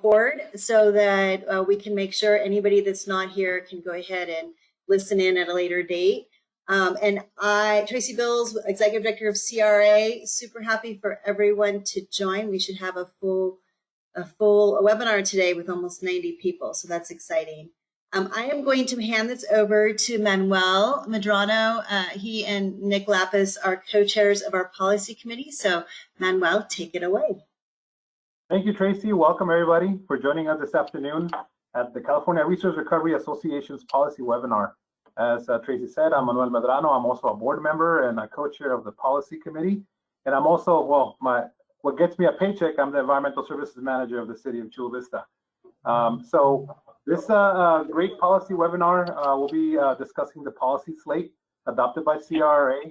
record so that we can make sure anybody that's not here can go ahead and listen in at a later date. And Tracy Bills, Executive Director of CRA, super happy for everyone to join. We should have a full webinar today with almost 90 people, so that's exciting. I am going to hand this over to Manuel Medrano. He and Nick Lapis are co-chairs of our policy committee. So Manuel, take it away. Thank you, Tracy. Welcome everybody for joining us this afternoon at the California Resource Recovery Association's policy webinar. As Tracy said, I'm Manuel Medrano. I'm also a board member and a co-chair of the policy committee. And I'm also, well, what gets me a paycheck, I'm the environmental services manager of the city of Chula Vista. So this great policy webinar will be discussing the policy slate adopted by CRA,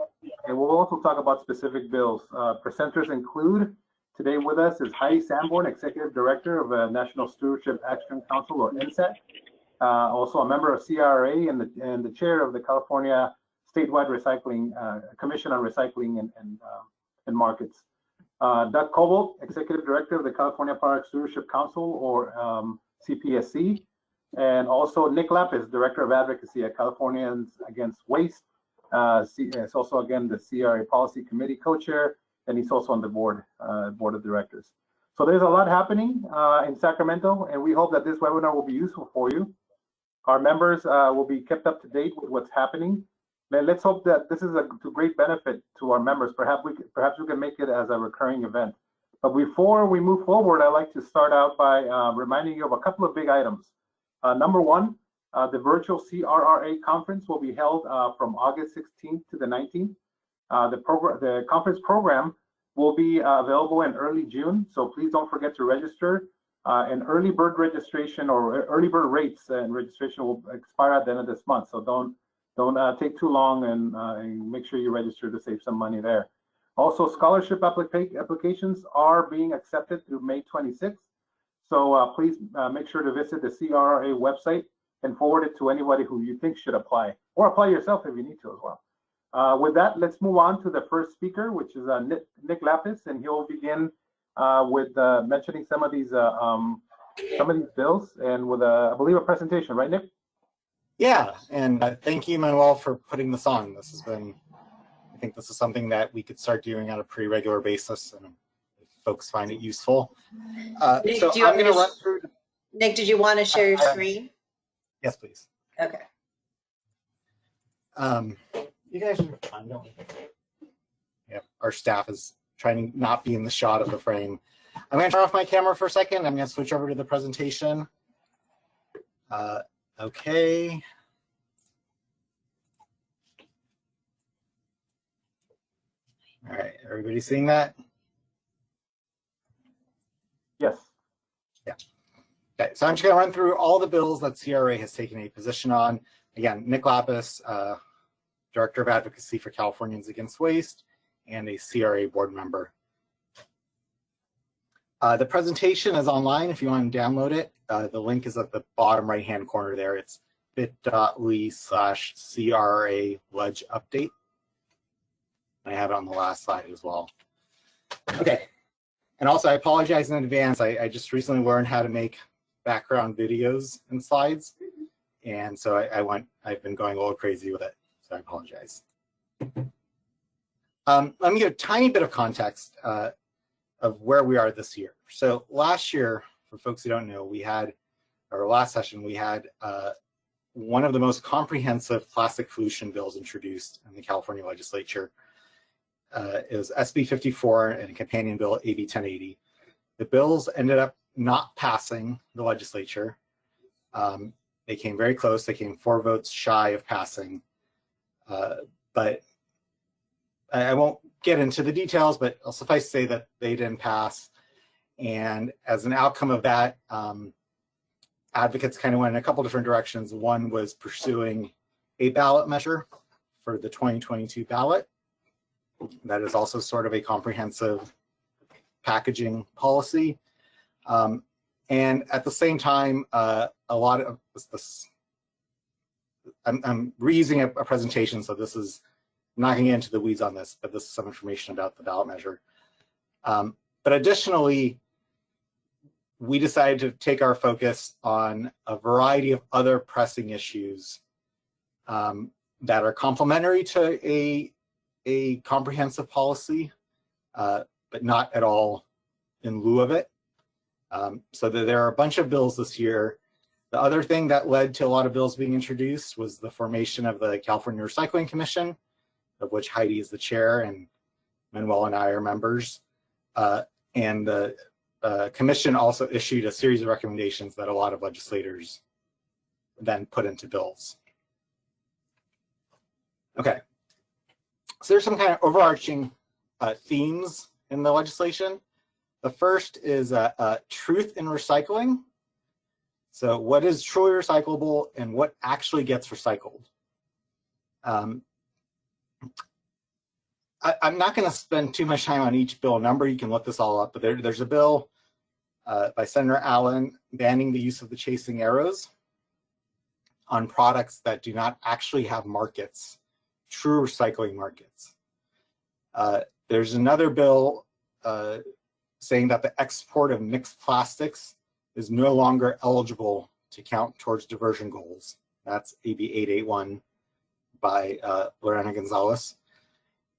and we'll also talk about specific bills. Presenters include, today with us is Heidi Sanborn, Executive Director of the National Stewardship Action Council, or NSAC, also a member of CRA and the chair of the California Statewide Recycling Commission on Recycling and Markets. Doug Kobold, Executive Director of the California Product Stewardship Council, or CPSC, and also Nick Lapis, Director of Advocacy at Californians Against Waste. It's also, again, the CRA Policy Committee co-chair, and he's also on the board of directors. So there's a lot happening in Sacramento, and we hope that this webinar will be useful for you. Our members will be kept up to date with what's happening. Let's hope that this is to great benefit to our members. Perhaps we can make it as a recurring event. But before we move forward, I'd like to start out by reminding you of a couple of big items. Number one, the virtual CRRA conference will be held from August 16th to the 19th. The conference program will be available in early June, so please don't forget to register. And early bird registration or early bird rates and registration will expire at the end of this month, so don't take too long and make sure you register to save some money there. Also, scholarship applications are being accepted through May 26th. So please make sure to visit the CRA website and forward it to anybody who you think should apply, or apply yourself if you need to as well. With that, let's move on to the first speaker, which is Nick Lapis, and he'll begin with mentioning some of these bills and with I believe a presentation, right, Nick? Yeah, and thank you, Manuel, for putting this on. This has been, I think this is something that we could start doing on a pretty regular basis, and if folks find it useful. Nick, so I'm going to run through. Nick, did you want to share your screen? Yes, please. Okay. You guys are fine, don't we? Yep, our staff is trying to not be in the shot of the frame. I'm going to turn off my camera for a second. I'm going to switch over to the presentation. Okay. All right, everybody seeing that? Yes. Yeah. Okay, so I'm just going to run through all the bills that CRA has taken a position on. Again, Nick Lapis, Director of Advocacy for Californians Against Waste, and a CRA board member. The presentation is online if you want to download it. The link is at the bottom right-hand corner there. It's bit.ly/CRA Ledge Update. I have it on the last slide as well. Okay, and also I apologize in advance. I just recently learned how to make background videos and slides, and so I've been going a little crazy with it, so I apologize. Let me give a tiny bit of context of where we are this year. So last year, for folks who don't know, last session, we had one of the most comprehensive plastic pollution bills introduced in the California legislature. It was SB 54 and a companion bill, AB 1080. The bills ended up not passing the legislature. They came very close. They came 4 votes shy of passing. But I won't get into the details, but I'll suffice to say that they didn't pass. And as an outcome of that, advocates kind of went in a couple different directions. One was pursuing a ballot measure for the 2022 ballot. That is also sort of a comprehensive packaging policy. And at the same time, a lot of this, I'm reusing a presentation, so this is, I'm not going to get into the weeds on this, but this is some information about the ballot measure. But additionally, we decided to take our focus on a variety of other pressing issues that are complementary to a comprehensive policy, but not at all in lieu of it. So there are a bunch of bills this year. The other thing that led to a lot of bills being introduced was the formation of the California Recycling Commission, of which Heidi is the chair and Manuel and I are members. And the commission also issued a series of recommendations that a lot of legislators then put into bills. Okay, so there's some kind of overarching themes in the legislation. The first is truth in recycling. So what is truly recyclable and what actually gets recycled? I'm not going to spend too much time on each bill number. You can look this all up, but there's a bill by Senator Allen banning the use of the chasing arrows on products that do not actually have markets, true recycling markets. There's another bill saying that the export of mixed plastics is no longer eligible to count towards diversion goals. That's AB 881 by Lorena Gonzalez.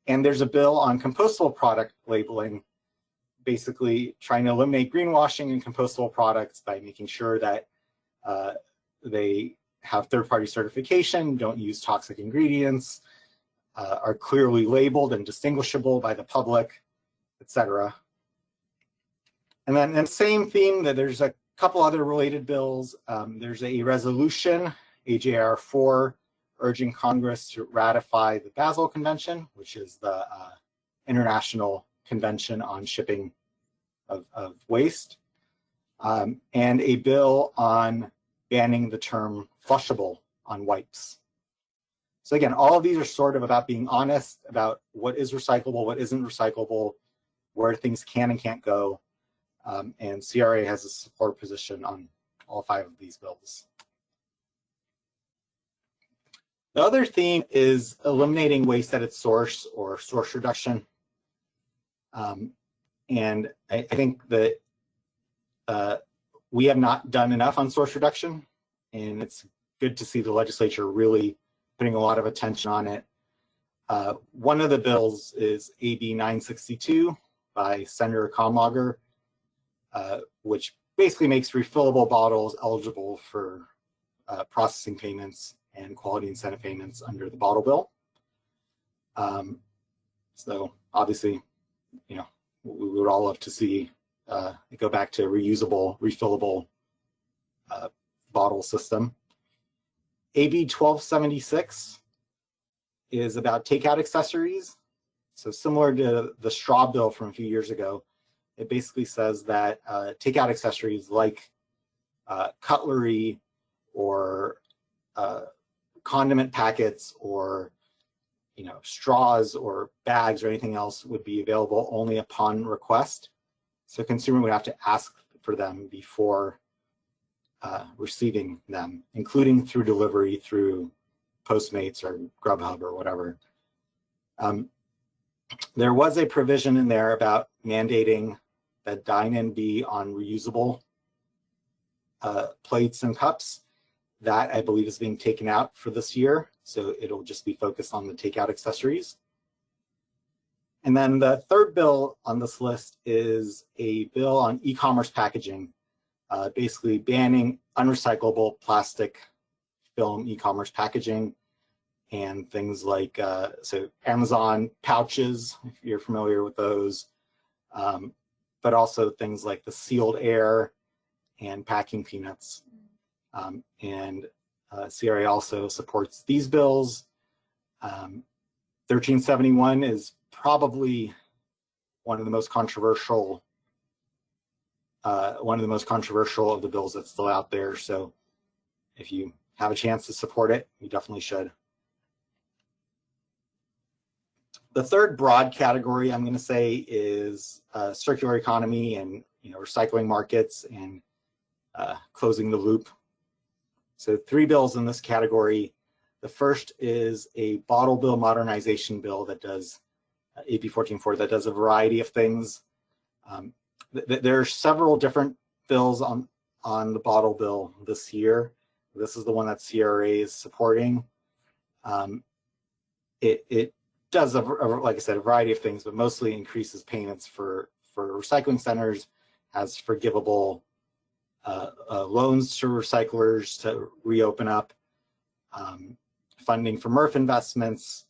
And there's a bill on compostable product labeling, basically trying to eliminate greenwashing in compostable products by making sure that they have third-party certification, don't use toxic ingredients, are clearly labeled and distinguishable by the public, etc. And then in the same theme, that there's a couple other related bills. There's a resolution, AJR 4, urging Congress to ratify the Basel Convention, which is the International Convention on Shipping of Waste, and a bill on banning the term flushable on wipes. So again, all of these are sort of about being honest about what is recyclable, what isn't recyclable, where things can and can't go. And CRA has a support position on all 5 of these bills. The other theme is eliminating waste at its source, or source reduction. And I think that we have not done enough on source reduction, and it's good to see the legislature really putting a lot of attention on it. One of the bills is AB 962 by Senator Comlager, which basically makes refillable bottles eligible for processing payments and quality incentive payments under the bottle bill. So obviously, you know, we would all love to see it go back to a reusable, refillable bottle system. AB 1276 is about takeout accessories. So similar to the straw bill from a few years ago, it basically says that takeout accessories like cutlery or condiment packets or straws or bags or anything else would be available only upon request. So a consumer would have to ask for them before receiving them, including through delivery through Postmates or Grubhub or whatever. There was a provision in there about mandating that dine-in be on reusable plates and cups. That, I believe, is being taken out for this year, so it'll just be focused on the takeout accessories. And then the third bill on this list is a bill on e-commerce packaging, basically banning unrecyclable plastic film e-commerce packaging and things like, so Amazon pouches, if you're familiar with those, but also things like the sealed air and packing peanuts. And CRA also supports these bills. 1371 is probably one of the most controversial of the bills that's still out there. So if you have a chance to support it, you definitely should. The third broad category I'm going to say is circular economy and recycling markets and closing the loop. So 3 bills in this category. The first is a bottle bill modernization bill that does AB 1440 that does a variety of things. There are several different bills on the bottle bill this year. This is the one that CRA is supporting. It does, like I said, a variety of things, but mostly increases payments for recycling centers, has forgivable loans to recyclers to reopen up, funding for MRF investments,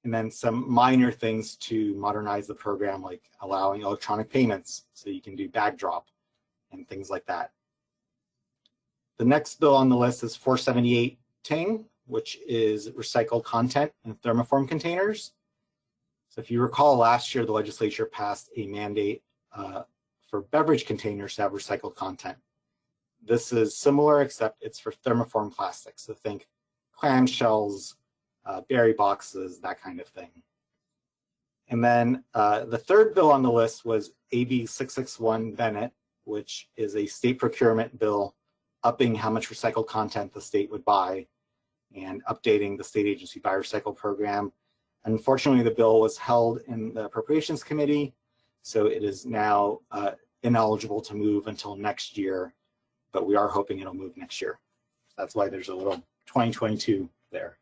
and then some minor things to modernize the program, like allowing electronic payments so you can do bag drop and things like that. The next bill on the list is 478 Ting, which is recycled content in thermoform containers. So if you recall, last year the legislature passed a mandate for beverage containers to have recycled content. This is similar, except it's for thermoform plastics. So think clamshells, berry boxes, that kind of thing. And then the third bill on the list was AB 661 Bennett, which is a state procurement bill upping how much recycled content the state would buy and updating the state agency buy recycle program. Unfortunately, the bill was held in the Appropriations Committee, so it is now ineligible to move until next year, but we are hoping it'll move next year. That's why there's a little 2022 there.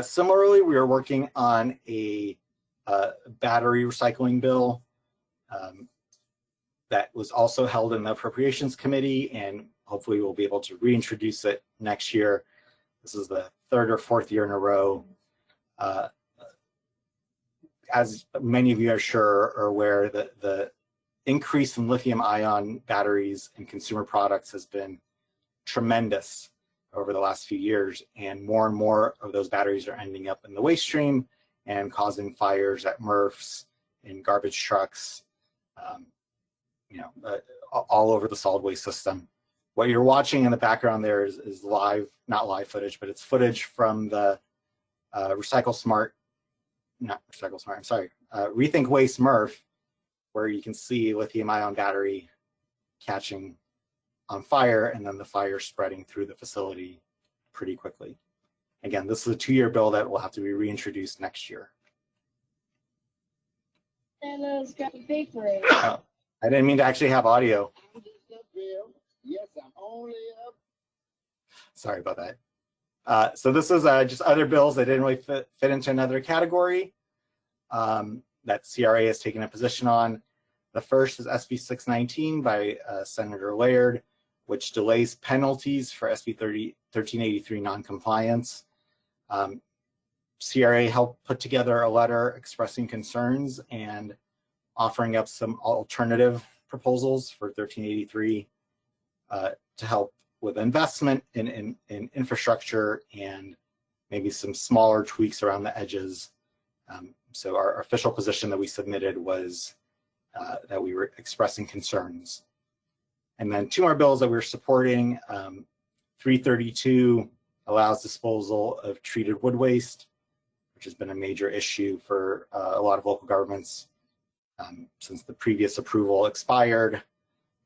Similarly, we are working on a battery recycling bill that was also held in the Appropriations Committee, and hopefully we'll be able to reintroduce it next year. This is the third or fourth year in a row. As many of you are sure are aware, the increase in lithium-ion batteries in consumer products has been tremendous over the last few years, and more of those batteries are ending up in the waste stream and causing fires at MRFs, in garbage trucks, all over the solid waste system. What you're watching in the background there is live, not live footage, but it's footage from the Rethink Waste MRF, where you can see lithium-ion battery catching on fire and then the fire spreading through the facility pretty quickly. Again, this is a 2-year bill that will have to be reintroduced next year. And scrap of paper. Oh, I didn't mean to actually have audio. Yes, I'm only up. Sorry about that. So this is just other bills that didn't really fit into another category that CRA has taken a position on. The first is SB 619 by Senator Laird, which delays penalties for SB 1383 noncompliance. CRA helped put together a letter expressing concerns and offering up some alternative proposals for 1383 to help with investment in infrastructure and maybe some smaller tweaks around the edges. So our official position that we submitted was that we were expressing concerns. And then 2 more bills that we're supporting. 332 allows disposal of treated wood waste, which has been a major issue for a lot of local governments since the previous approval expired,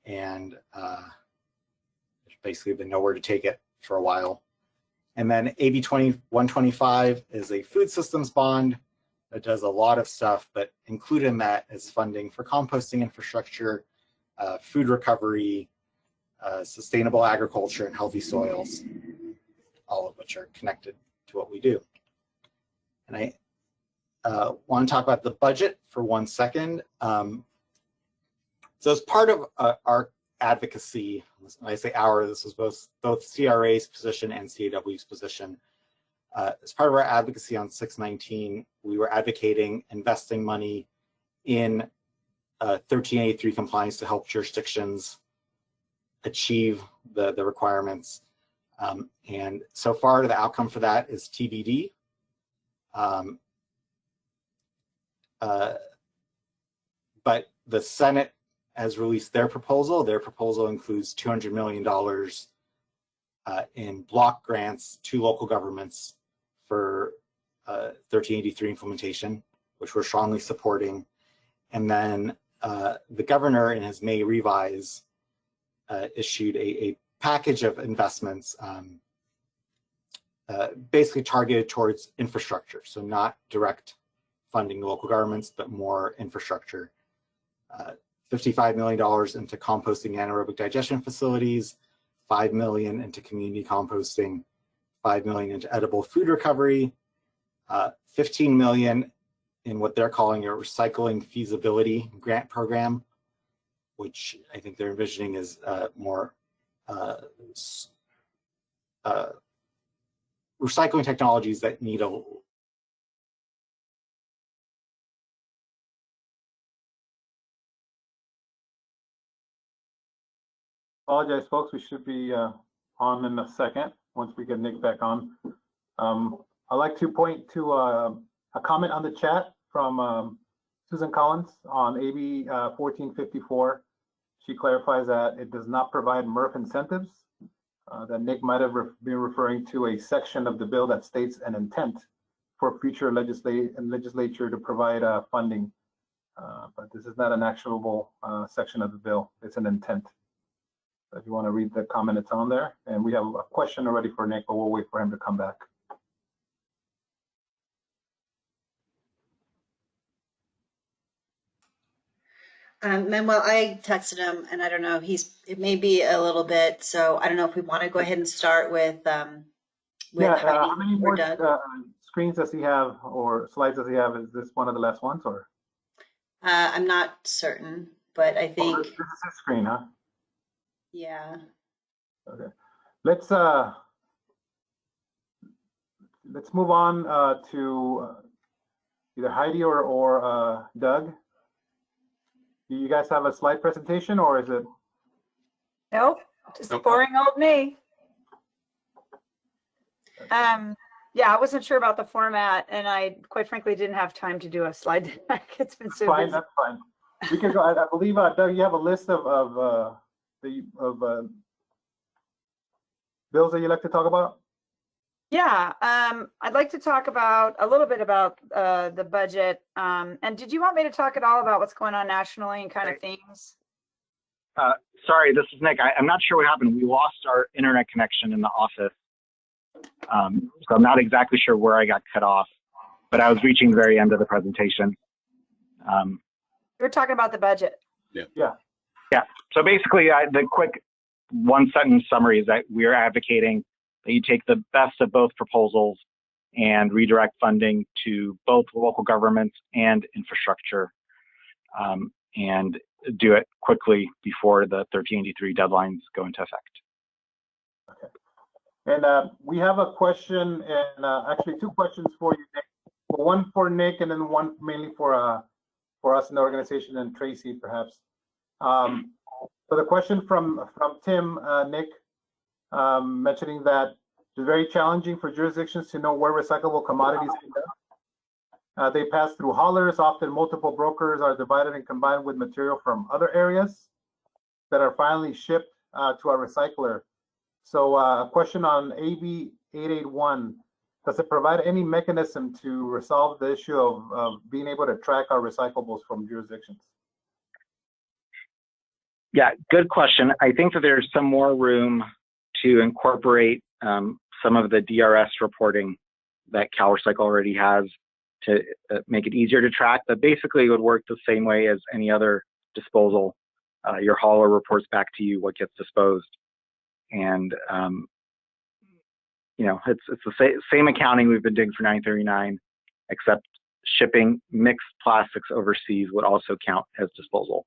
and there's basically been nowhere to take it for a while. And then AB 125 is a food systems bond that does a lot of stuff, but included in that is funding for composting infrastructure, food recovery, sustainable agriculture, and healthy soils, all of which are connected to what we do. And I want to talk about the budget for 1 second. So as part of our advocacy, when I say our, this was both CRA's position and CAW's position. As part of our advocacy on 619, we were advocating investing money in 1383 compliance to help jurisdictions achieve the requirements. And so far, the outcome for that is TBD. But the Senate has released their proposal. Their proposal includes $200 million in block grants to local governments for 1383 implementation, which we're strongly supporting. And then the governor in his May revise issued a package of investments basically targeted towards infrastructure. So not direct funding to local governments, but more infrastructure $55 million into composting anaerobic digestion facilities, $5 million into community composting, $5 million into edible food recovery, $15 million in what they're calling a recycling feasibility grant program, which I think they're envisioning is more recycling technologies that need a Apologize, folks. We should be on in a second once we get Nick back on. I'd like to point to a comment on the chat from Susan Collins on AB 1454. She clarifies that it does not provide MRF incentives, that Nick might have been referring to a section of the bill that states an intent for future legislature to provide funding. But this is not an actionable section of the bill. It's an intent. So if you want to read the comment, it's on there. And we have a question already for Nick, but we'll wait for him to come back. Manuel, I texted him, and I don't know, it may be a little bit, so I don't know if we want to go ahead and start with Heidi how many or more Doug. screens does he have or slides does he have? Is this one of the last ones or? I'm not certain, but I think. This is his screen, huh? Yeah. Okay. Let's move on to either Heidi or Doug. Do you guys have a slide presentation or is it? Nope, just boring old me. Yeah, I wasn't sure about the format, and I quite frankly didn't have time to do a slide deck. It's been so busy. That's fine. We can go. I believe Doug, you have a list of bills that you like to talk about. Yeah, I'd like to talk about a little bit about the budget. And did you want me to talk at all about what's going on nationally and kind of themes? Sorry, this is Nick. I'm not sure what happened. We lost our internet connection in the office. So I'm not exactly sure where I got cut off, but I was reaching the very end of the presentation. We're talking about the budget. Yeah. So basically, the quick one-sentence summary is that we are advocating that you take the best of both proposals and redirect funding to both local governments and infrastructure, and do it quickly before the 1383 deadlines go into effect. Okay. And we have a question, and actually two questions for you, Nick. One for Nick, and then one mainly for us in the organization and Tracy, perhaps. So the question from Tim, Nick, mentioning that it's very challenging for jurisdictions to know where recyclable commodities end up. They pass through haulers. Often multiple brokers are divided and combined with material from other areas that are finally shipped to our recycler. So a question on AB 881, does it provide any mechanism to resolve the issue of being able to track our recyclables from jurisdictions? Yeah, good question. I think that there's some more room to incorporate some of the DRS reporting that CalRecycle already has to make it easier to track, but basically it would work the same way as any other disposal. Your hauler reports back to you what gets disposed. And, you know, it's the same accounting we've been doing for 939, except shipping mixed plastics overseas would also count as disposal.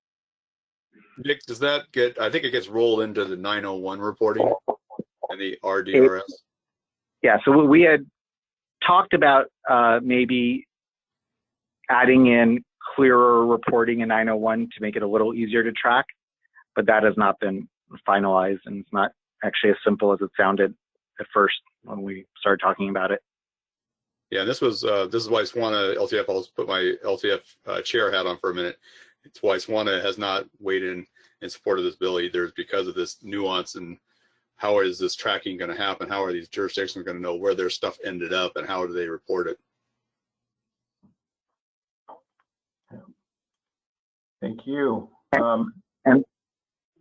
Nick, does that get, I think it gets rolled into the 901 reporting and the RDRS? Yeah, so we had talked about maybe adding in clearer reporting in 901 to make it a little easier to track, but that has not been finalized, and it's not actually as simple as it sounded at first when we started talking about it. Yeah, this is why SWANA LTF, I'll put my LTF chair hat on for a minute. It's why SWANA has not weighed in support of this bill either, because of this nuance and how is this tracking going to happen? How are these jurisdictions going to know where their stuff ended up and how do they report it? Thank you. And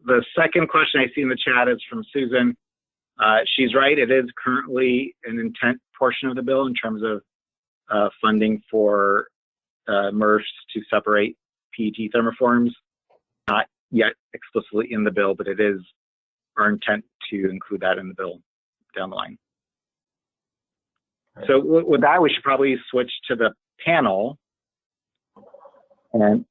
the second question I see in the chat is from Susan. She's right. It is currently an intent portion of the bill in terms of funding for MRFs to separate PET thermoforms. not yet explicitly in the bill, but it is our intent to include that in the bill down the line. So with that, we should probably switch to the panel. And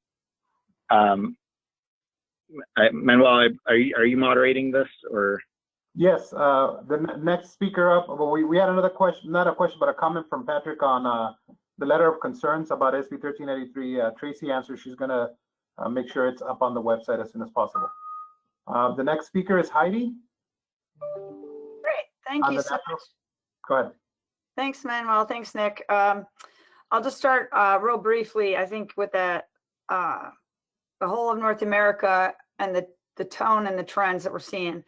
Manuel, are you moderating this, or? Yes, the next speaker up, well, we had another question, not a question, but a comment from Patrick on the letter of concerns about SB 1383. Tracy answered, she's gonna make sure it's up on the website as soon as possible. The next speaker is Heidi. Great, thank you so much. Go ahead. Thanks, Manuel. Thanks, Nick. I'll just start real briefly. I think with the whole of North America and the tone and the trends that we're seeing.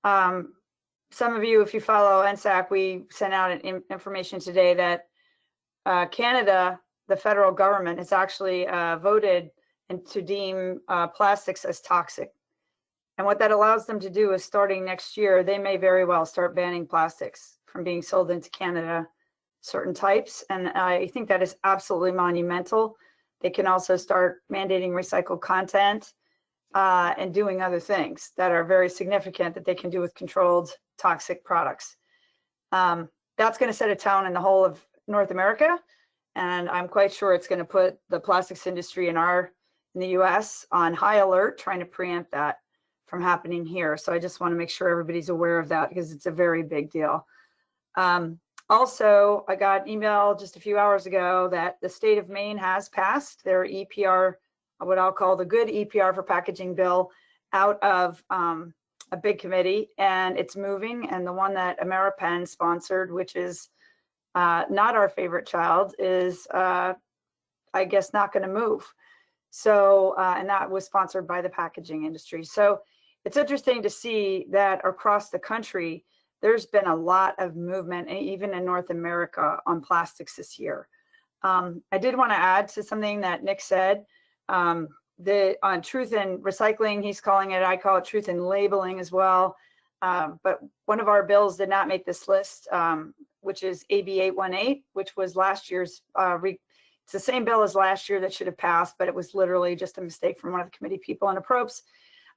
Some of you, if you follow NSAC, we sent out information today that Canada, the federal government, has actually voted to deem plastics as toxic. And what that allows them to do is, starting next year, they may very well start banning plastics from being sold into Canada, certain types. And I think that is absolutely monumental. They can also start mandating recycled content and doing other things that are very significant that they can do with controlled toxic products. That's going to set a tone in the whole of North America. And I'm quite sure it's going to put the plastics industry in the US on high alert, trying to preempt that from happening here. So I just want to make sure everybody's aware of that, because it's a very big deal. Also, I got an email just a few hours ago that the state of Maine has passed their EPR, what I'll call the good EPR for packaging bill, out of a big committee, and it's moving. And the one that Ameripen sponsored, which is not our favorite child, is I guess not going to move. So, and that was sponsored by the packaging industry. So it's interesting to see that across the country, there's been a lot of movement, even in North America, on plastics this year. I did want to add to something that Nick said. On truth in recycling, he's calling it, I call it truth in labeling as well. But one of our bills did not make this list, which is AB 818, which was last year's, it's the same bill as last year that should have passed, but it was literally just a mistake from one of the committee people in approps.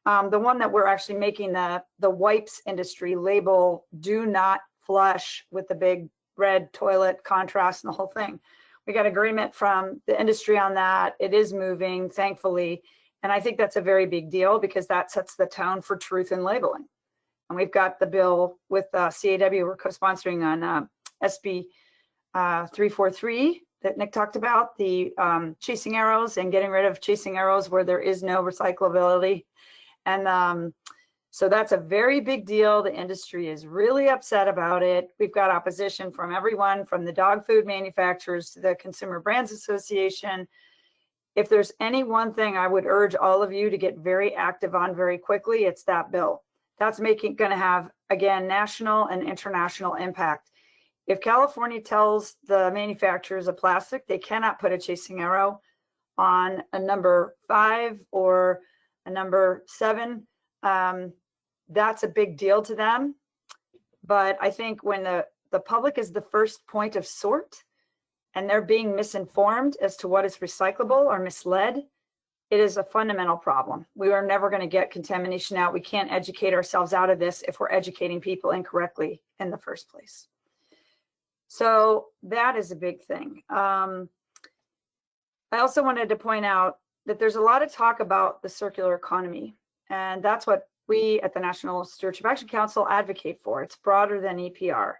The one that we're actually making the wipes industry label, do not flush, with the big red toilet contrast and the whole thing. We got agreement from the industry on that. It is moving, thankfully. And I think that's a very big deal, because that sets the tone for truth in labeling. And we've got the bill with CAW, we're co-sponsoring on SB 343 that Nick talked about, the chasing arrows and getting rid of chasing arrows where there is no recyclability. And so that's a very big deal. The industry is really upset about it. We've got opposition from everyone, from the dog food manufacturers to the Consumer Brands Association. If there's any one thing I would urge all of you to get very active on very quickly, it's that bill. That's going to have, again, national and international impact. If California tells the manufacturers of plastic they cannot put a chasing arrow on a number 5 or a number 7, that's a big deal to them. But I think when the public is the first point of sort and they're being misinformed as to what is recyclable or misled, it is a fundamental problem. We are never going to get contamination out. We can't educate ourselves out of this if we're educating people incorrectly in the first place. So that is a big thing. I also wanted to point out that there's a lot of talk about the circular economy, and that's what we at the National Stewardship Action Council advocate for. It's broader than EPR.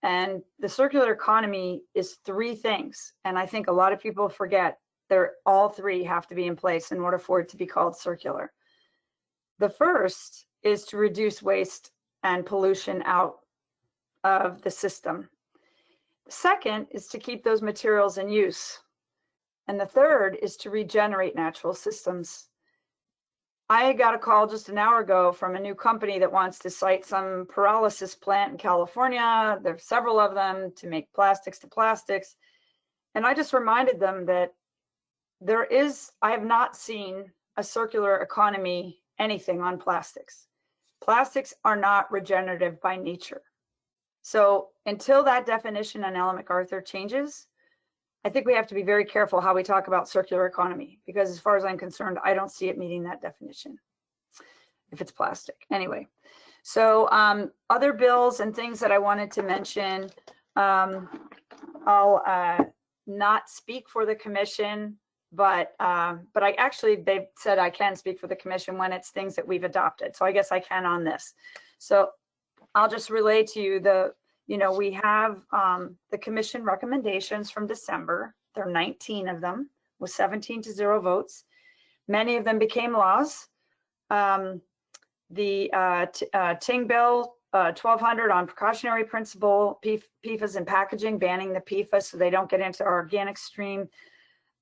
And the circular economy is 3 things. And I think a lot of people forget all 3 have to be in place in order for it to be called circular. The first is to reduce waste and pollution out of the system. The second is to keep those materials in use. And the third is to regenerate natural systems. I got a call just an hour ago from a new company that wants to site some pyrolysis plant in California. There's several of them to make plastics to plastics. And I just reminded them that I have not seen a circular economy anything on plastics. Plastics are not regenerative by nature. So until that definition on Ellen MacArthur changes, I think we have to be very careful how we talk about circular economy, because as far as I'm concerned, I don't see it meeting that definition if it's plastic. Anyway, so other bills and things that I wanted to mention, I'll not speak for the commission, but I actually, they've said I can speak for the commission when it's things that we've adopted. So I guess I can on this. So I'll just relay to you we have the commission recommendations from December. There are 19 of them with 17-0 votes. Many of them became laws. The Ting Bill 1200 on precautionary principle, PFAS and packaging, banning the PFAS so they don't get into our organic stream.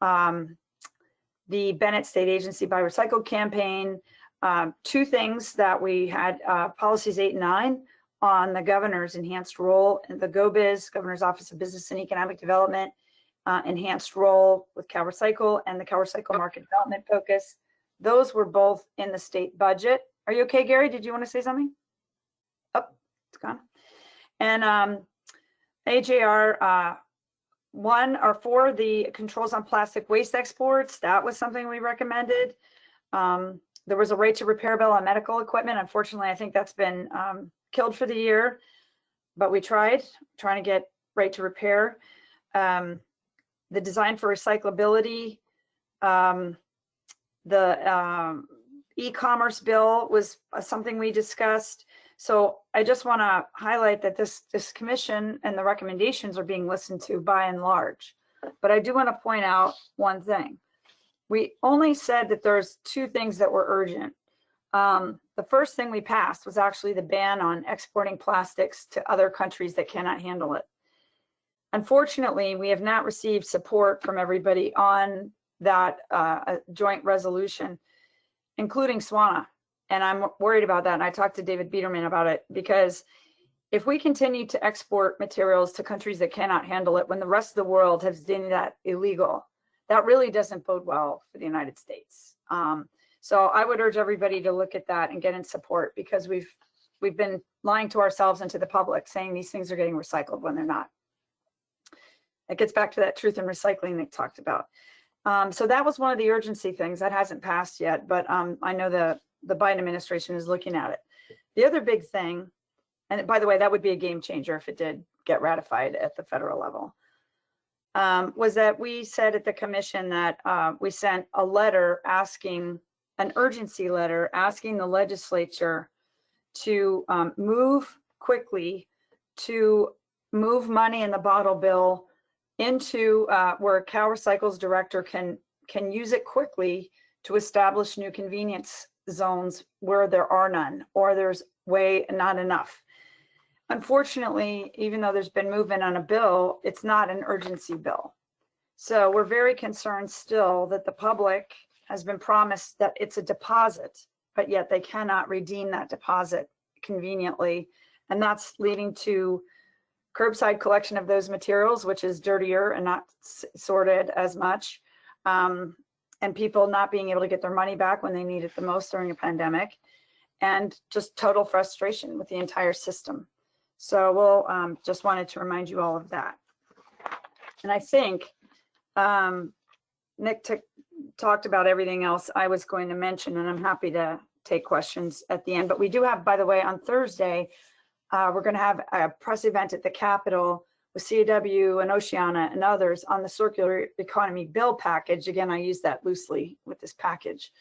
The Bennett State Agency Buy Recycled campaign. Two things that we had, policies 8 and 9 on the governor's enhanced role in the GoBiz, Governor's Office of Business and Economic Development, enhanced role with CalRecycle and the CalRecycle market development focus. Those were both in the state budget. Are you okay, Gary? Did you want to say something? Oh, it's gone. And AJR 1 or 4, the controls on plastic waste exports, that was something we recommended. There was a right to repair bill on medical equipment. Unfortunately, I think that's been killed for the year, but we trying to get right to repair. The design for recyclability, the e-commerce bill was something we discussed. So I just want to highlight that this commission and the recommendations are being listened to by and large. But I do want to point out one thing. We only said that there's 2 things that were urgent. The first thing we passed was actually the ban on exporting plastics to other countries that cannot handle it. Unfortunately, we have not received support from everybody on that joint resolution, including SWANA. And I'm worried about that. And I talked to David Biederman about it, because if we continue to export materials to countries that cannot handle it when the rest of the world has deemed that illegal, that really doesn't bode well for the United States. So I would urge everybody to look at that and get in support, because we've been lying to ourselves and to the public, saying these things are getting recycled when they're not. It gets back to that truth in recycling they talked about. So that was one of the urgency things that hasn't passed yet, but I know the Biden administration is looking at it. The other big thing, and by the way, that would be a game changer if it did get ratified at the federal level, was that we said at the commission that we sent a letter asking, an urgency letter asking the legislature to move quickly to move money in the bottle bill into where CalRecycle's director can use it quickly to establish new convenience zones where there are none, or there's not enough. Unfortunately, even though there's been movement on a bill, it's not an urgency bill. So we're very concerned still that the public has been promised that it's a deposit, but yet they cannot redeem that deposit conveniently. And that's leading to curbside collection of those materials, which is dirtier and not sorted as much. And people not being able to get their money back when they need it the most during a pandemic, and just total frustration with the entire system. So we'll just wanted to remind you all of that. And I think Nick talked about everything else I was going to mention, and I'm happy to take questions at the end. But we do have, by the way, on Thursday, we're going to have a press event at the Capitol with CAW and Oceana and others on the circular economy bill package. Again, I use that loosely with this package,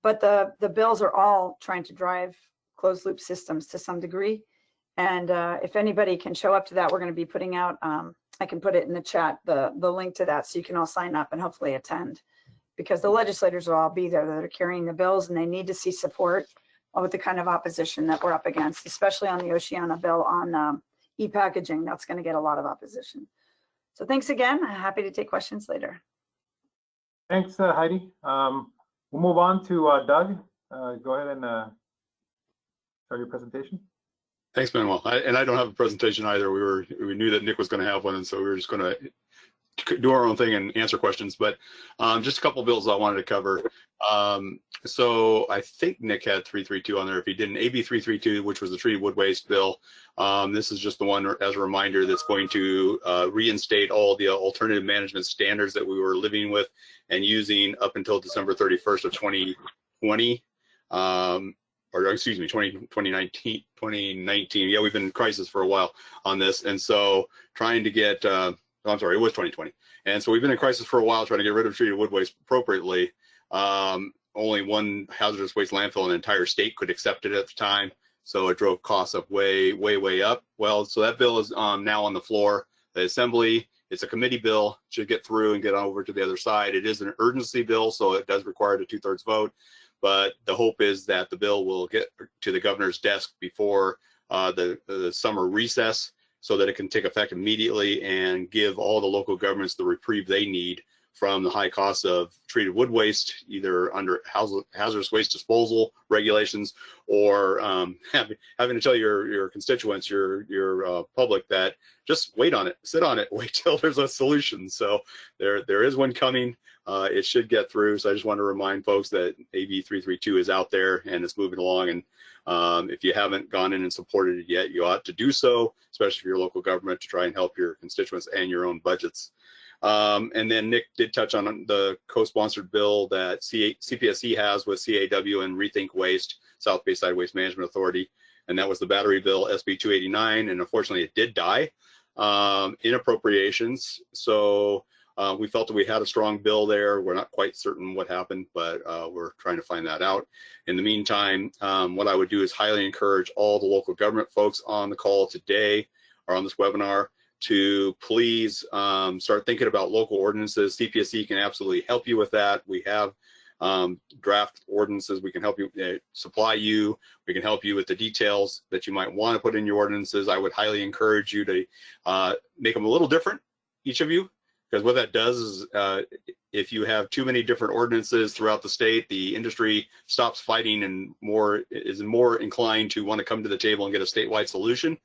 but the bills are all trying to drive closed loop systems to some degree. And if anybody can show up to that, we're going to be putting out, I can put it in the chat, the link to that, so you can all sign up and hopefully attend, because the legislators will all be there that are carrying the bills, and they need to see support with the kind of opposition that we're up against, especially on the Oceana bill on e-packaging. That's going to get a lot of opposition. So thanks again. I'm happy to take questions later. Thanks, Heidi. We'll move on to Doug. Go ahead and start your presentation. Thanks, Manuel. I don't have a presentation either. We knew that Nick was going to have one, and so we were just going to do our own thing and answer questions, but just a couple of bills I wanted to cover. So I think Nick had 332 on there. If he didn't, AB 332, which was the treated wood waste bill. This is just the one, as a reminder, that's going to reinstate all the alternative management standards that we were living with and using up until December 31st of 2020. Or excuse me, 2019. Yeah, we've been in crisis for a while on this. And so trying to get, I'm sorry, it was 2020. And so we've been in crisis for a while trying to get rid of treated wood waste appropriately. Only one hazardous waste landfill in the entire state could accept it at the time. So it drove costs up way up. Well, so that bill is now on the floor. The assembly, it's a committee bill, should get through and get over to the other side. It is an urgency bill, so it does require a 2/3 vote. But the hope is that the bill will get to the governor's desk before the summer recess so that it can take effect immediately and give all the local governments the reprieve they need from the high cost of treated wood waste, either under hazardous waste disposal regulations or having to tell your constituents, your public, that just wait on it, sit on it, wait till there's a solution. So there is one coming. It should get through. So I just want to remind folks that AB 332 is out there and it's moving along. And if you haven't gone in and supported it yet, you ought to do so, especially for your local government, to try and help your constituents and your own budgets. And then Nick did touch on the co-sponsored bill that CPSC has with CAW and Rethink Waste, South Bayside Waste Management Authority. And that was the battery bill, SB 289. And unfortunately, it did die in appropriations. So we felt that we had a strong bill there. We're not quite certain what happened, but we're trying to find that out. In the meantime, what I would do is highly encourage all the local government folks on the call today or on this webinar to please start thinking about local ordinances. CPSC can absolutely help you with that. We have draft ordinances. We can help you, supply you. We can help you with the details that you might want to put in your ordinances. I would highly encourage you to make them a little different, each of you, because what that does is if you have too many different ordinances throughout the state, the industry stops fighting and is more inclined to want to come to the table and get a statewide solution.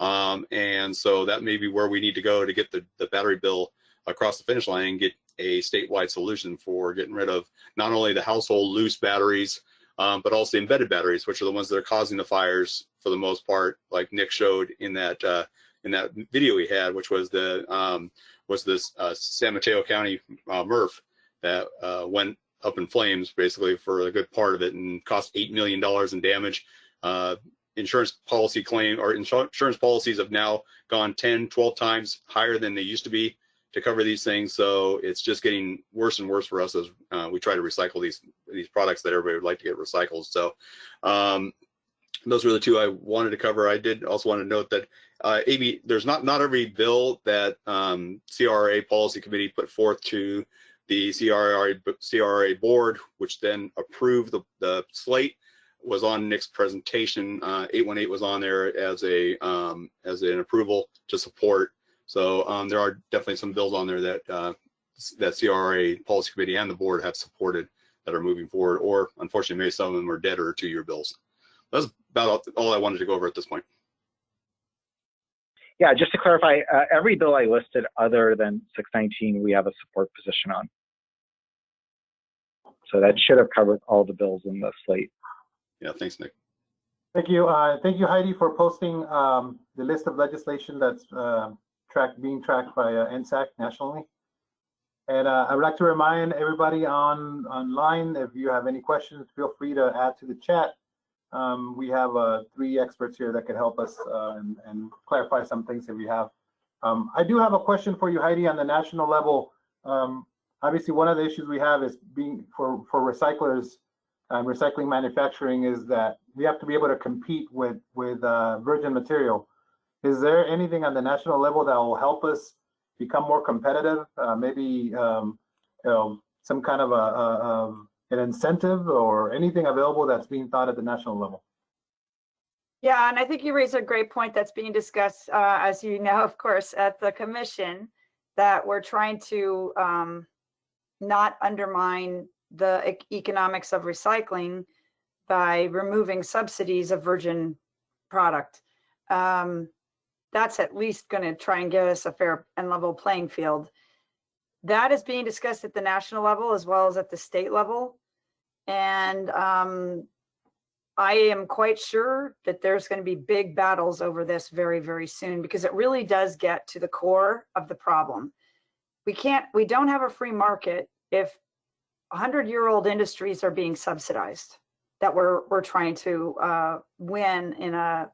And so that may be where we need to go to get the battery bill across the finish line and get a statewide solution for getting rid of not only the household loose batteries, but also embedded batteries, which are the ones that are causing the fires for the most part, like Nick showed in that video he had, which was this San Mateo County MRF that went up in flames basically for a good part of it and cost $8 million in damage. Insurance policy claim or insurance policies have now gone 10, 12 times higher than they used to be to cover these things. So it's just getting worse and worse for us as we try to recycle these products that everybody would like to get recycled. So those were the two I wanted to cover. I did also want to note that there's not every bill that CRA policy committee put forth to the CRA board, which then approved the slate, was on Nick's presentation. 818 was on there as an approval to support. So there are definitely some bills on there that that CRA policy committee and the board have supported that are moving forward, or unfortunately maybe some of them are dead or 2-year bills. That's about all I wanted to go over at this point. Yeah, just to clarify, every bill I listed other than 619, we have a support position on. So that should have covered all the bills in the slate. Yeah, thanks, Nick. Thank you, Heidi, for posting the list of legislation that's being tracked by NSAC nationally. And I would like to remind everybody online, if you have any questions, feel free to add to the chat. We have 3 experts here that could help us and clarify some things if you have. I do have a question for you, Heidi, on the national level. Obviously, one of the issues we have is being for recyclers and recycling manufacturing is that we have to be able to compete with virgin material. Is there anything on the national level that will help us become more competitive? Maybe some kind of an incentive or anything available that's being thought at the national level? Yeah, and I think you raise a great point that's being discussed, as you know, of course, at the commission, that we're trying to not undermine the economics of recycling by removing subsidies of virgin product. That's at least going to try and give us a fair and level playing field. that is being discussed at the national level as well as at the state level. And I am quite sure that there's going to be big battles over this very, very soon, because it really does get to the core of the problem. We don't have a free market if 100-year-old industries are being subsidized that we're trying to win in a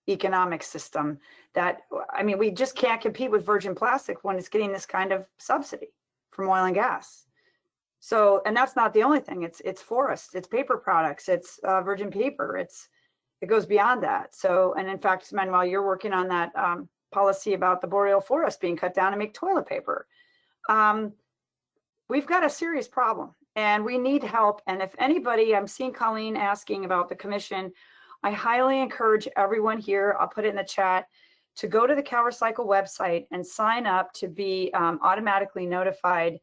economic system. That, I mean, we just can't compete with virgin plastic when it's getting this kind of subsidy from oil and gas. So, and that's not the only thing. It's forest, it's paper products, it's virgin paper. It goes beyond that. So, and in fact, Manuel, you're working on that policy about the boreal forest being cut down to make toilet paper. We've got a serious problem and we need help. And if anybody, I'm seeing Colleen asking about the commission, I highly encourage everyone here, I'll put it in the chat, to go to the CalRecycle website and sign up to be automatically notified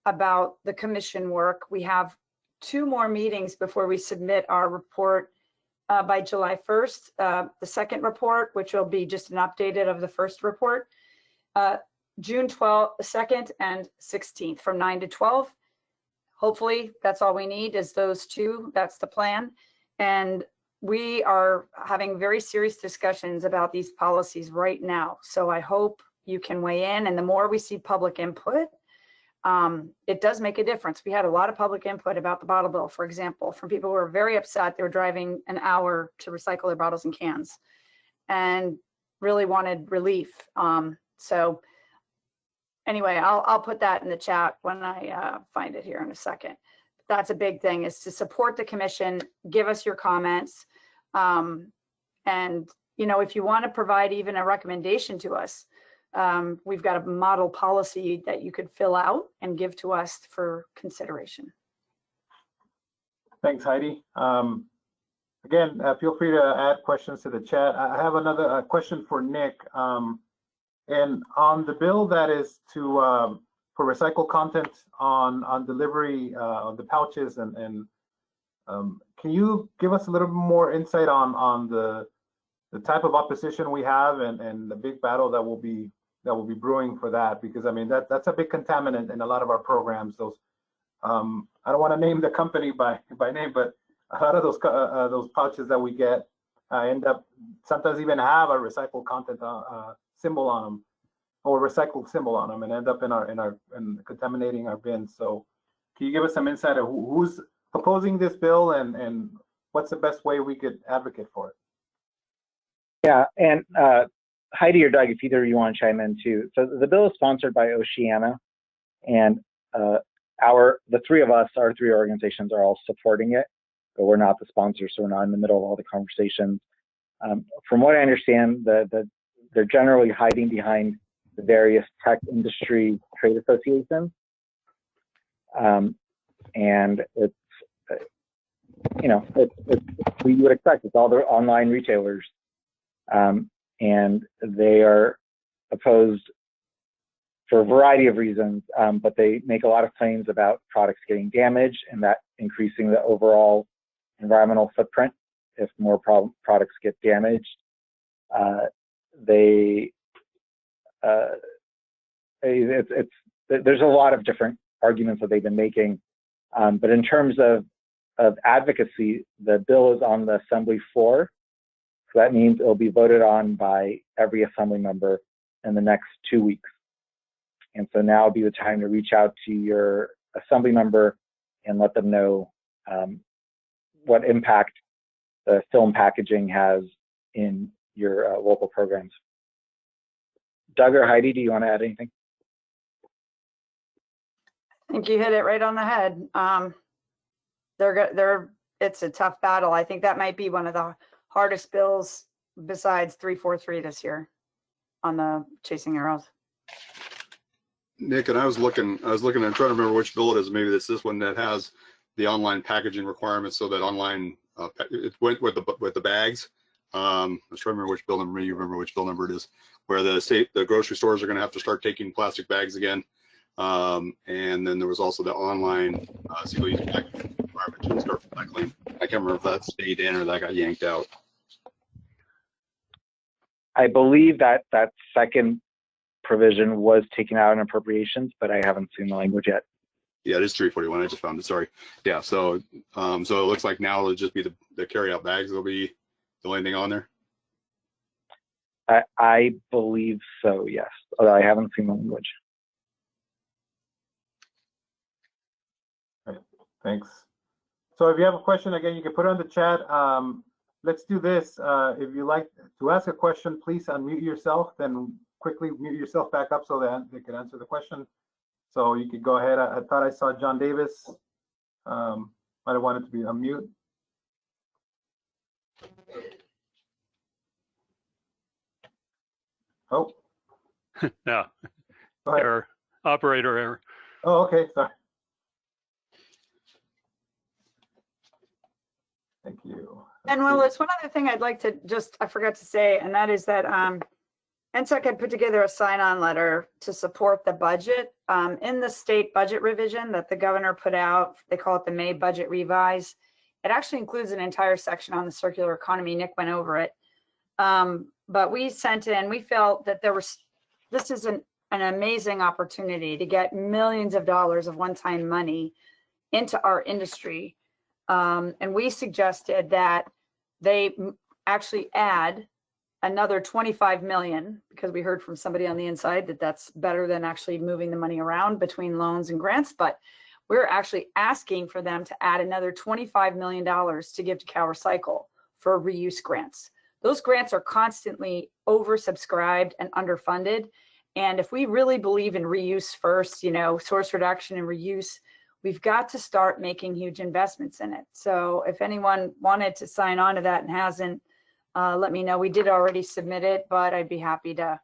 about the commission work. We have 2 more meetings before we submit our report by July 1st. The second report, which will be just an updated of the first report, June 2nd and 16th from 9 to 12. Hopefully that's all we need is those 2. That's the plan. And we are having very serious discussions about these policies right now. So I hope you can weigh in, and the more we see public input, it does make a difference. We had a lot of public input about the bottle bill, for example, from people who were very upset. They were driving an hour to recycle their bottles and cans and really wanted relief. So anyway, I'll put that in the chat when I find it here in a second. That's a big thing, is to support the commission, give us your comments. And, you know, if you want to provide even a recommendation to us, we've got a model policy that you could fill out and give to us for consideration. Thanks, Heidi. Again, feel free to add questions to the chat. I have another question for Nick. And on the bill that is to for recycled content on delivery of the pouches, and can you give us a little more insight on the type of opposition we have and the big battle that will be brewing for that? Because I mean that's a big contaminant in a lot of our programs. Those I don't want to name the company by name, but a lot of those pouches that we get end up sometimes even have a recycled content symbol on them, or recycled symbol on them, and end up in contaminating our bins. So can you give us some insight of who's opposing this bill and what's the best way we could advocate for it? Yeah, and Heidi or Doug, if either of you want to chime in too. So the bill is sponsored by Oceana, and the 3 of us, our 3 organizations, are all supporting it, but we're not the sponsors, so we're not in the middle of all the conversations. From what I understand, they're generally hiding behind the various tech industry trade associations, and it's we would expect it's all the online retailers, and they are opposed for a variety of reasons, but they make a lot of claims about products getting damaged and that increasing the overall environmental footprint if more products get damaged. There's a lot of different arguments that they've been making, but in terms of advocacy, the bill is on the assembly floor, so that means it'll be voted on by every assembly member in the next 2 weeks. And so now would be the time to reach out to your assembly member and let them know what impact the film packaging has in your local programs. Doug or Heidi, do you want to add anything? I think you hit it right on the head. It's a tough battle. I think that might be one of the hardest bills besides 343 this year on the Chasing Arrows. Nick, and I was looking, I'm trying to remember which bill it is. Maybe it's this one that has the online packaging requirements, so that online it went with the bags. I was trying to remember which bill number. You remember which bill number it is, where the grocery stores are going to have to start taking plastic bags again. And then there was also the online single-use packaging requirement to start recycling. I can't remember if that stayed in or that got yanked out. I believe that second provision was taken out in appropriations, but I haven't seen the language yet. Yeah, it is 341. I just found it. Sorry. Yeah. So so it looks like now it'll just be the carry out bags. That'll be the only thing on there. I believe so, yes, although I haven't seen the language. Right. Thanks. So if you have a question, again, you can put it on the chat. Let's do this. If you like to ask a question, please unmute yourself, then quickly mute yourself back up so that they can answer the question. So you could go ahead. I thought I saw John Davis. Might have wanted to be unmute. Oh. Yeah. Go ahead. Error. Operator error. Oh, okay. Sorry. Thank you. Manuel, there's one other thing I'd like to I forgot to say, and that is that NSEC had put together a sign-on letter to support the budget. In the state budget revision that the governor put out, they call it the May budget revise. It actually includes an entire section on the circular economy. Nick went over it. But we sent in, we felt that this is an amazing opportunity to get millions of dollars of one-time money into our industry. And we suggested that they actually add another 25 million, because we heard from somebody on the inside that that's better than actually moving the money around between loans and grants. But we're actually asking for them to add another $25 million to give to CalRecycle for reuse grants. Those grants are constantly oversubscribed and underfunded. And if we really believe in reuse first, source reduction and reuse, we've got to start making huge investments in it. So if anyone wanted to sign on to that and hasn't, let me know. We did already submit it, but I'd be happy to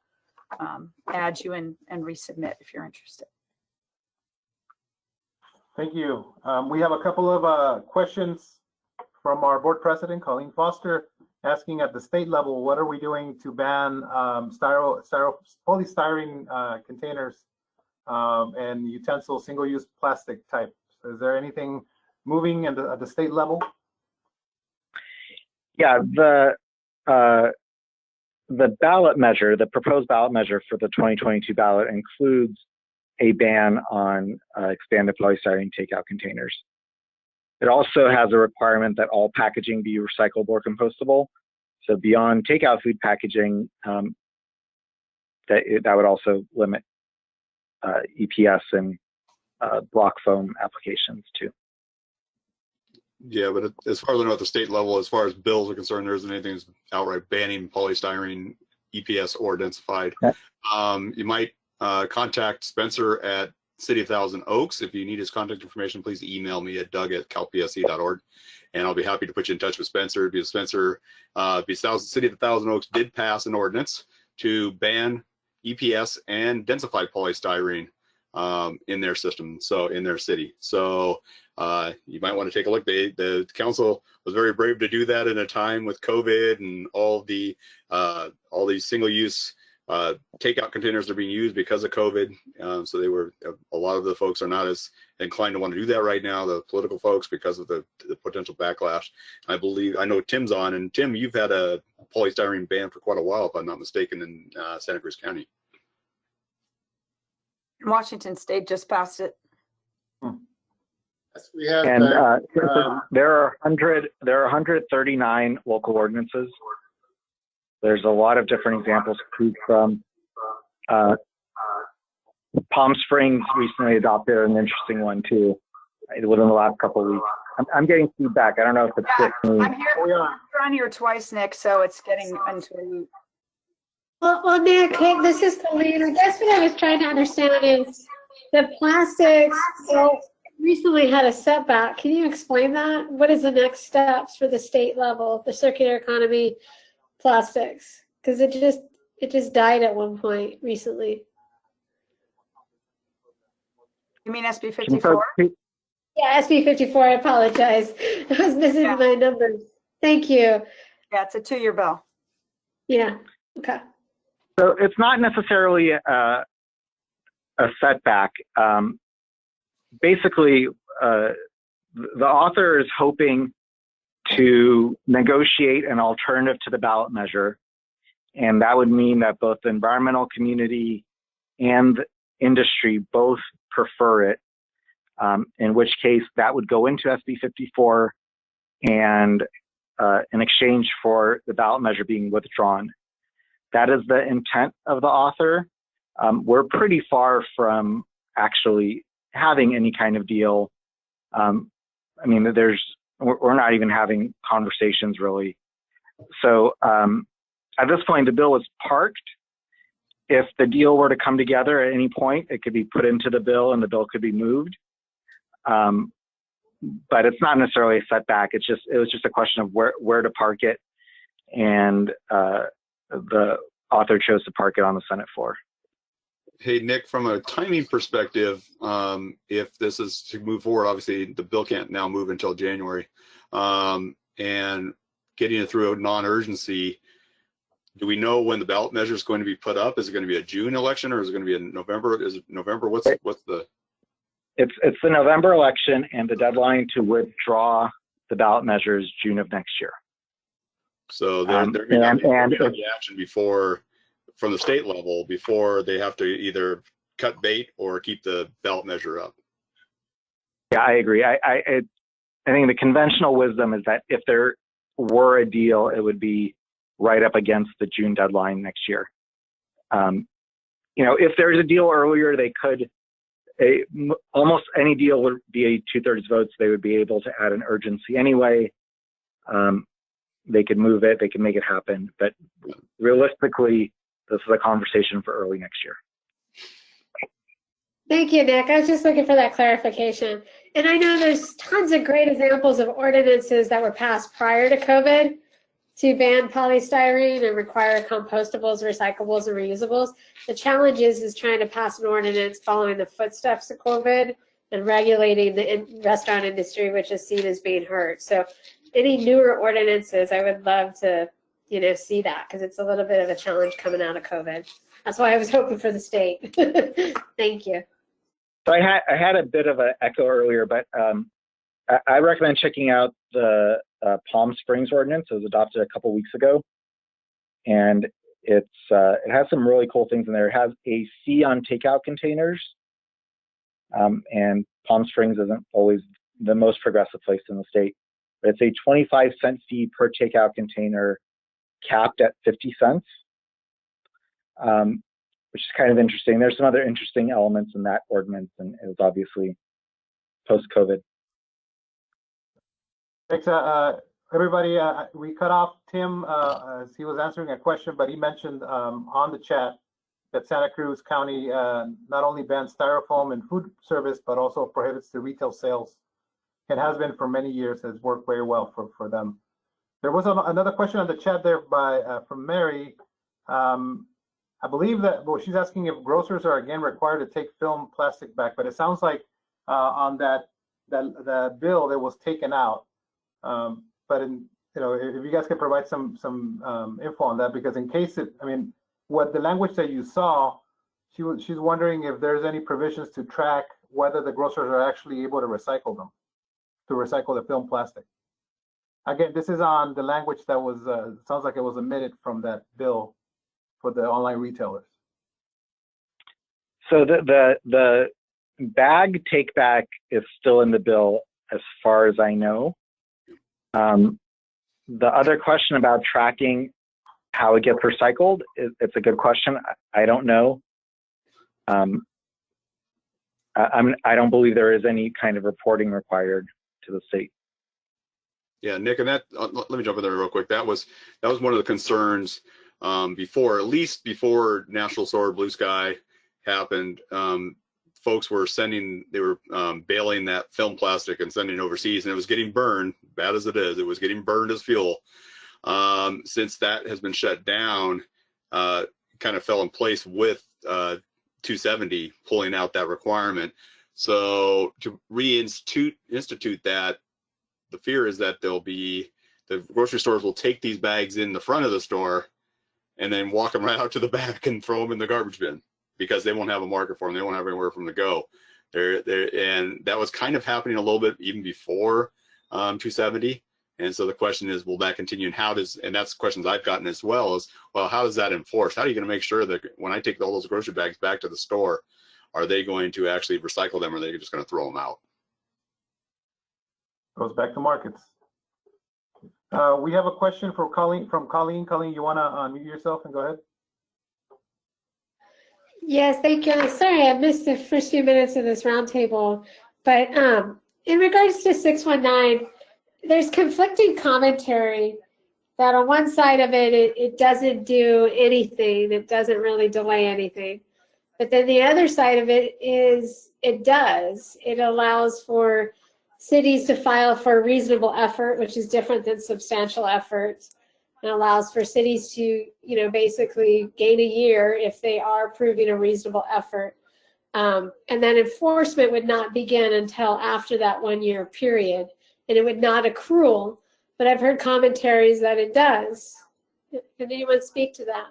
add you and resubmit if you're interested. Thank you. We have a couple of questions from our board president, Colleen Foster, asking at the state level, what are we doing to ban polystyrene containers and utensil single-use plastic type? Is there anything moving at the state level? Yeah, the ballot measure, the proposed ballot measure for the 2022 ballot includes a ban on expanded polystyrene takeout containers. It also has a requirement that all packaging be recyclable or compostable. So beyond takeout food packaging, that would also limit EPS and block foam applications too. Yeah, but as far as I know at the state level, as far as bills are concerned, there isn't anything that's outright banning polystyrene, EPS, or densified. Okay. You might contact Spencer at City of Thousand Oaks. If you need his contact information, please email me at doug@calpsc.org, and I'll be happy to put you in touch with Spencer, because Spencer, City of the Thousand Oaks did pass an ordinance to ban EPS and densified polystyrene in their system, so in their city. So you might want to take a look. The council was very brave to do that in a time with COVID and all these single-use takeout containers are being used because of COVID. So a lot of the folks are not as inclined to want to do that right now, the political folks, because of the potential backlash. I know Tim's on, and Tim, you've had a polystyrene ban for quite a while, if I'm not mistaken, in Santa Cruz County. Washington State just passed it. Yes, we have. And there are 139 local ordinances. There's a lot of different examples to choose from. Palm Springs recently adopted an interesting one too, within the last couple of weeks. I'm getting feedback. I don't know if it's just me. I'm here. You're on here twice, Nick, so it's getting into. Well, Nick, hey, this is Colleen. I guess what I was trying to understand is the plastics recently had a setback. Can you explain that? What is the next steps for the state level, the circular economy plastics? Because it just died at one point recently. You mean SB 54? Yeah, SB 54. I apologize. I was missing my numbers. Thank you. Yeah, it's a 2-year bill. Yeah. Okay. So it's not necessarily a setback. Basically, the author is hoping to negotiate an alternative to the ballot measure, and that would mean that both the environmental community and industry both prefer it, in which case that would go into SB 54 and in exchange for the ballot measure being withdrawn. That is the intent of the author. We're pretty far from actually having any kind of deal. I mean, we're not even having conversations really. So at this point, the bill is parked. If the deal were to come together at any point, it could be put into the bill and the bill could be moved. But it's not necessarily a setback. It was just a question of where to park it, and the author chose to park it on the Senate floor. Hey, Nick, from a timing perspective, if this is to move forward, obviously the bill can't now move until January, and getting it through a non-urgency, do we know when the ballot measure is going to be put up? Is it going to be a June election, or is it going to be in November? Is it November? What's the? It's the November election, and the deadline to withdraw the ballot measure is June of next year. So there may not be action before, from the state level, before they have to either cut bait or keep the ballot measure up. Yeah, I agree. I think the conventional wisdom is that if there were a deal, it would be right up against the June deadline next year. If there's a deal earlier, they could. Almost any deal would be a 2/3 vote, so they would be able to add an urgency anyway. They could move it, they could make it happen, but realistically, this is a conversation for early next year. Thank you, Nick. I was just looking for that clarification. And I know there's tons of great examples of ordinances that were passed prior to COVID to ban polystyrene and require compostables, recyclables, and reusables. The challenge is trying to pass an ordinance following the footsteps of COVID and regulating the restaurant industry, which is seen as being hurt. So any newer ordinances, I would love to, see that, because it's a little bit of a challenge coming out of COVID. That's why I was hoping for the state. Thank you. So I had a bit of an echo earlier, but I recommend checking out the Palm Springs ordinance. It was adopted a couple weeks ago, and it has some really cool things in there. It has a fee on takeout containers, and Palm Springs isn't always the most progressive place in the state, but it's a 25-cent fee per takeout container, capped at 50 cents, which is kind of interesting. There's some other interesting elements in that ordinance, and it was obviously post-COVID. Thanks, everybody. We cut off Tim as he was answering a question, but he mentioned on the chat that Santa Cruz County not only bans styrofoam in food service, but also prohibits the retail sales. It has been for many years, has worked very well for them. There was another question on the chat there from Mary. I believe that, she's asking if grocers are again required to take film plastic back, but it sounds like on that bill that was taken out. But if you guys could provide some info on that, because in case what the language that you saw, she's wondering if there's any provisions to track whether the grocers are actually able to recycle the film plastic. Again, this is on the language that was sounds like it was omitted from that bill for the online retailers. So the bag take back is still in the bill, as far as I know. The other question about tracking how it gets recycled, it's a good question. I don't know. I don't believe there is any kind of reporting required to the state. Yeah, Nick, and that let me jump in there real quick. That was one of the concerns before, at least before National Sword Blue Sky happened. Folks were bailing that film plastic and sending it overseas, and it was getting burned, bad as it is. It was getting burned as fuel. Since that has been shut down, kind of fell in place with 270 pulling out that requirement. So to institute that, the fear is that the grocery stores will take these bags in the front of the store and then walk them right out to the back and throw them in the garbage bin, because they won't have a market for them. They won't have anywhere for them to go. And that was kind of happening a little bit even before 270. And so the question is, will that continue? And that's questions I've gotten as well, is, well, how does that enforce? How are you going to make sure that when I take all those grocery bags back to the store, are they going to actually recycle them, or are they just going to throw them out? Goes back to markets. We have a question for Colleen, from Colleen. Colleen, you want to unmute yourself and go ahead? Yes, thank you. I'm sorry I missed the first few minutes of this roundtable, but in regards to 619, there's conflicting commentary that on one side of it, it doesn't do anything. It doesn't really delay anything. But then the other side of it is it does. It allows for cities to file for reasonable effort, which is different than substantial effort. It allows for cities to, basically gain a year if they are proving a reasonable effort. And then enforcement would not begin until after that 1 year period. And it would not accrue, but I've heard commentaries that it does. Can anyone speak to that?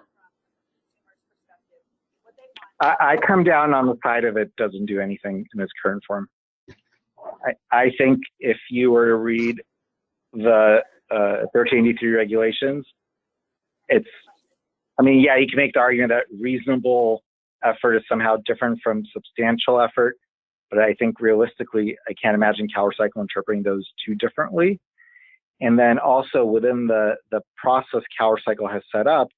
I come down on the side of it doesn't do anything in its current form. I think if you were to read the 1383 regulations, you can make the argument that reasonable effort is somehow different from substantial effort, but I think realistically, I can't imagine CalRecycle interpreting those two differently. And then also within the process CalRecycle has set up,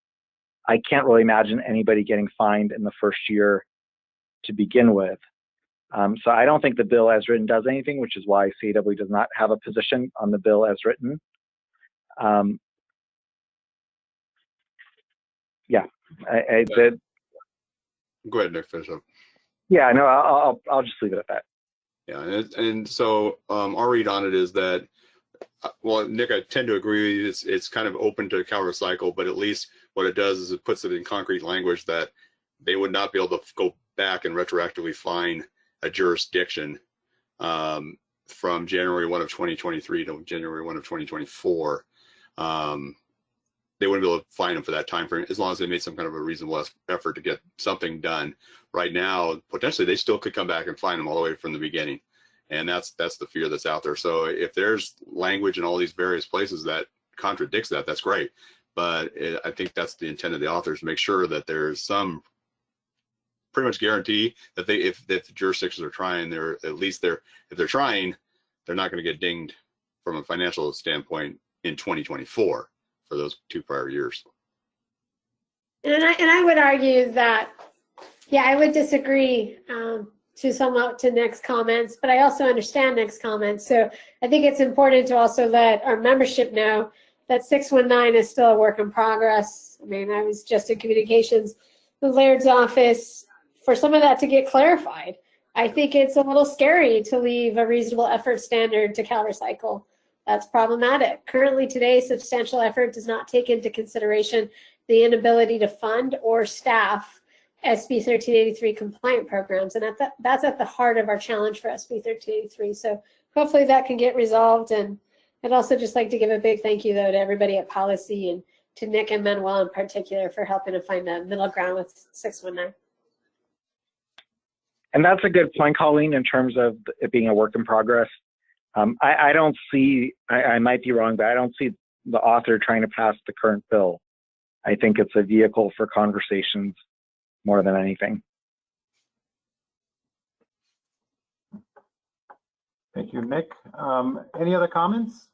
I can't really imagine anybody getting fined in the first year to begin with. So I don't think the bill as written does anything, which is why CAW does not have a position on the bill as written. Go ahead, Nick, finish up. Yeah, no, I'll just leave it at that. Yeah, and so our read on it is that, well, Nick, I tend to agree. It's kind of open to CalRecycle, but at least what it does is it puts it in concrete language that they would not be able to go back and retroactively fine a jurisdiction from January 1 of 2023 to January 1 of 2024. They wouldn't be able to fine them for that time frame as long as they made some kind of a reasonable effort to get something done. Right now, potentially they still could come back and fine them all the way from the beginning. And that's the fear that's out there. So if there's language in all these various places that contradicts that, that's great. But I think that's the intent of the authors, make sure that there's some pretty much guarantee that if the jurisdictions are trying, if they're trying, they're not going to get dinged from a financial standpoint in 2024 for those 2 prior years. And I would argue that, I would disagree to Nick's comments, but I also understand Nick's comments. So I think it's important to also let our membership know that 619 is still a work in progress. I mean, I was just in communications with Laird's office for some of that to get clarified. I think it's a little scary to leave a reasonable effort standard to CalRecycle. That's problematic. Currently today, substantial effort does not take into consideration the inability to fund or staff SB 1383 compliant programs. And that's at the heart of our challenge for SB 1383. So hopefully that can get resolved. And I'd also just like to give a big thank you, though, to everybody at Policy and to Nick and Manuel in particular for helping to find a middle ground with 619. And that's a good point, Colleen, in terms of it being a work in progress. I don't see, I might be wrong, but I don't see the author trying to pass the current bill. I think it's a vehicle for conversations more than anything. Thank you, Nick. Any other comments?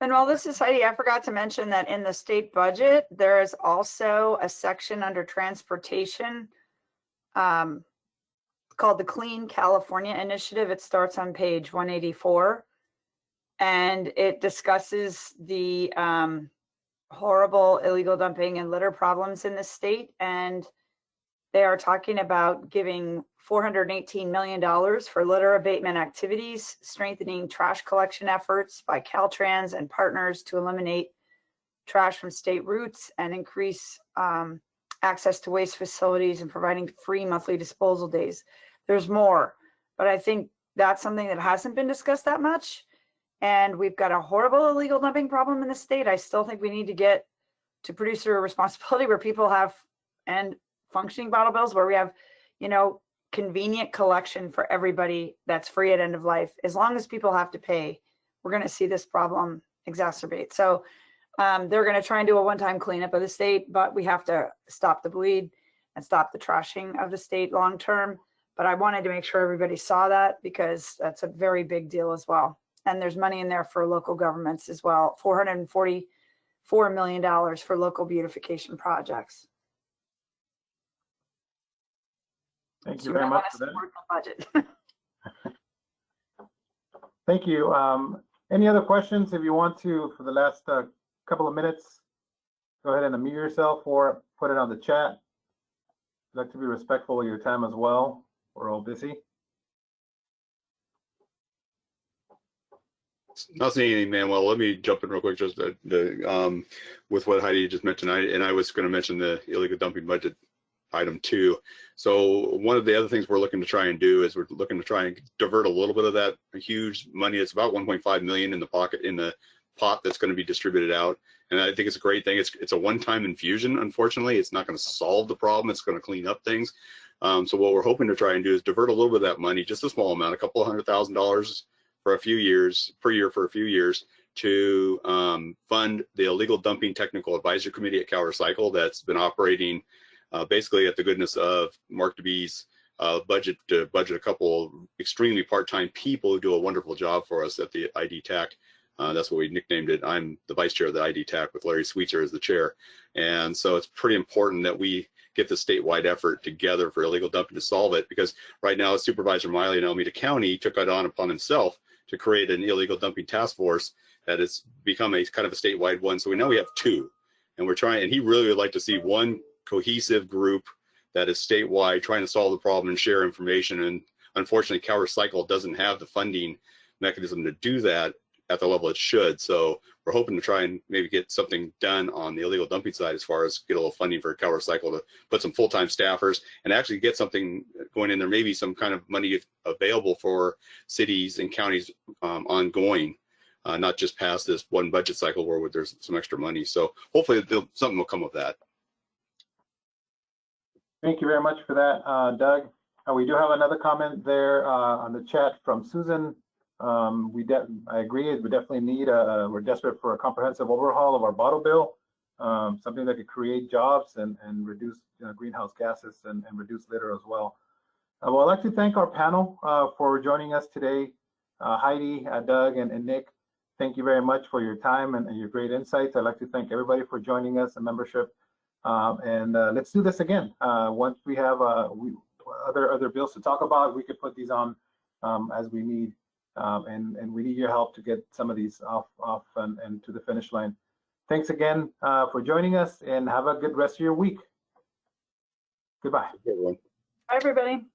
And while this is Heidi, I forgot to mention that in the state budget, there is also a section under transportation called the Clean California Initiative. It starts on page 184, and it discusses the horrible illegal dumping and litter problems in the state. And they are talking about giving $418 million for litter abatement activities, strengthening trash collection efforts by Caltrans and partners to eliminate trash from state routes and increase access to waste facilities and providing free monthly disposal days. There's more, but I think that's something that hasn't been discussed that much. And we've got a horrible illegal dumping problem in the state. I still think we need to get to producer responsibility where people have, and functioning bottle bills where we have, convenient collection for everybody that's free at end of life. As long as people have to pay, we're going to see this problem exacerbate. So they're going to try and do a one-time cleanup of the state, but we have to stop the bleed and stop the trashing of the state long-term. But I wanted to make sure everybody saw that because that's a very big deal as well. And there's money in there for local governments as well, $444 million for local beautification projects. Thank So you we very might much want to for that. support the budget. Thank you. Any other questions? If you want to, for the last couple of minutes, go ahead and unmute yourself or put it on the chat. I'd like to be respectful of your time as well. We're all busy. Not seeing anything, Manuel. Let me jump in real quick, just with what Heidi just mentioned. I was going to mention the illegal dumping budget item 2. So one of the other things we're looking to try and do is we're looking to try and divert a little bit of that huge money. It's about 1.5 million in the pot that's going to be distributed out. And I think it's a great thing. It's a one-time infusion. Unfortunately, it's not going to solve the problem. It's going to clean up things. So what we're hoping to try and do is divert a little bit of that money, just a small amount, a couple of $100,000 for a few years, per year for a few years, to fund the Illegal Dumping Technical Advisory Committee at CalRecycle that's been operating basically at the goodness of Mark DeBee's budget to budget a couple of extremely part-time people who do a wonderful job for us at the ID TAC. That's what we nicknamed it. I'm the vice chair of the ID TAC with Larry Sweetser as the chair. And so it's pretty important that we get the statewide effort together for illegal dumping to solve it, because right now Supervisor Miley in Alameda County took it on upon himself to create an illegal dumping task force that has become a kind of a statewide one. So we know we have 2, and we're trying, and he really would like to see one cohesive group that is statewide trying to solve the problem and share information. And unfortunately, CalRecycle doesn't have the funding mechanism to do that at the level it should. So we're hoping to try and maybe get something done on the illegal dumping side as far as get a little funding for CalRecycle to put some full-time staffers and actually get something going in there, maybe some kind of money available for cities and counties ongoing, not just past this one budget cycle where there's some extra money. So hopefully something will come of that. Thank you very much for that, Doug. We do have another comment there on the chat from Susan. I agree. We definitely need we're desperate for a comprehensive overhaul of our bottle bill, something that could create jobs and reduce greenhouse gases and reduce litter as well. Well, I'd like to thank our panel for joining us today. Heidi, Doug, and Nick, thank you very much for your time and your great insights. I'd like to thank everybody for joining us, the membership, and let's do this again. Once we have other bills to talk about, we could put these on as we need. And we need your help to get some of these off and to the finish line. Thanks again for joining us, and have a good rest of your week. Goodbye. Everyone. Bye, everybody.